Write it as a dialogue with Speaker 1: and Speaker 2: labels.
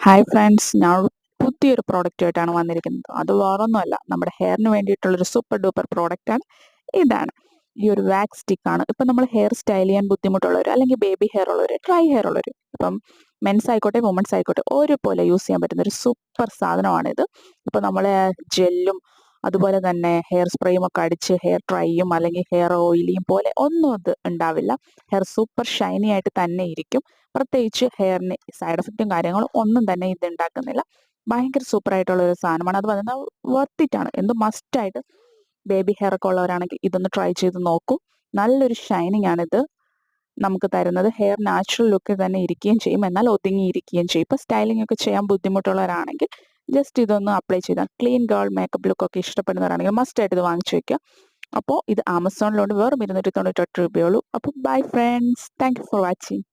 Speaker 1: Hi friends, ഞാൻ പുതിയൊരു പ്രോഡക്റ്റുമായിട്ടാണ് വന്നിരിക്കുന്നത്. അത് വേറൊന്നുമല്ല, നമ്മുടെ ഹെയറിന് വേണ്ടിയിട്ടുള്ളൊരു സൂപ്പർ ഡൂപ്പർ പ്രോഡക്റ്റാണ്. ഇതാണ് ഈ ഒരു വാക്സ് സ്റ്റിക്കാണ്. ഇപ്പം നമ്മൾ ഹെയർ സ്റ്റൈൽ ചെയ്യാൻ ബുദ്ധിമുട്ടുള്ളവർ, അല്ലെങ്കിൽ ബേബി ഹെയർ ഉള്ളവർ, ഡ്രൈ ഹെയർ ഉള്ളവർ, ഇപ്പം മെൻസ് ആയിക്കോട്ടെ വുമൻസ് ആയിക്കോട്ടെ ഒരുപോലെ യൂസ് ചെയ്യാൻ പറ്റുന്ന ഒരു സൂപ്പർ സാധനമാണിത്. ഇപ്പം നമ്മൾ ജെല്ലും അതുപോലെ തന്നെ ഹെയർ സ്പ്രേയും ഒക്കെ അടിച്ച് ഹെയർ ഡ്രൈയും അല്ലെങ്കിൽ ഹെയർ ഓയിലിയും പോലെ ഒന്നും ഇത് ഉണ്ടാവില്ല. ഹെയർ സൂപ്പർ ഷൈനി ആയിട്ട് തന്നെ ഇരിക്കും. പ്രത്യേകിച്ച് ഹെയറിന് സൈഡ് എഫക്റ്റും കാര്യങ്ങളും ഒന്നും തന്നെ ഇത് ഉണ്ടാക്കുന്നില്ല. ഭയങ്കര സൂപ്പർ ആയിട്ടുള്ള ഒരു സാധനമാണ്. അത് പറയുന്നത് വർത്തിറ്റാണ്. എന്ത് മസ്റ്റായിട്ട് ബേബി ഹെയർ ഒക്കെ ഉള്ളവരാണെങ്കിൽ ഇതൊന്ന് ട്രൈ ചെയ്ത് നോക്കൂ. നല്ലൊരു ഷൈനിങ് ആണിത് നമുക്ക് തരുന്നത്. ഹെയർ നാച്ചുറൽ ലുക്കിൽ തന്നെ ഇരിക്കുകയും ചെയ്യും, എന്നാൽ ഒതുങ്ങിയിരിക്കുകയും ചെയ്യും. ഇപ്പോൾ സ്റ്റൈലിംഗ് ഒക്കെ ചെയ്യാൻ ബുദ്ധിമുട്ടുള്ളവരാണെങ്കിൽ ജസ്റ്റ് ഇതൊന്ന് അപ്ലൈ ചെയ്താൽ ക്ലീൻ ഗേൾ മേക്കപ്പ് ലുക്കൊക്കെ ഇഷ്ടപ്പെടുന്നവരാണെങ്കിൽ മസ്റ്റായിട്ട് ഇത് വാങ്ങിച്ചു വയ്ക്കുക. അപ്പോൾ ഇത് ആമസോണിലുണ്ട്. വെറും 298 രൂപയുള്ളൂ. അപ്പോൾ bye friends, thank you for watching.